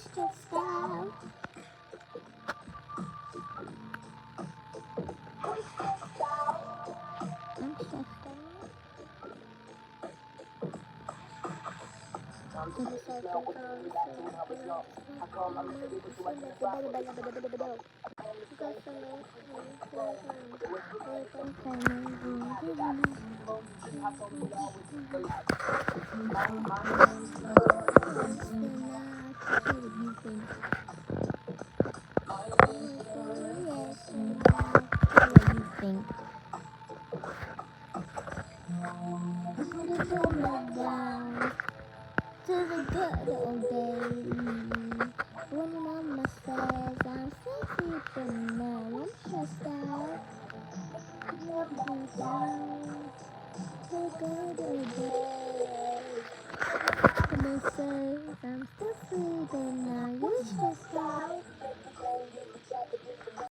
stressed out. I'm stressed out. Jadi saya think down to the good old days when mama says I'm sexy, but now I'm stressed out. Looking down to the good old days. Mama says I'm still free, but now you're stressed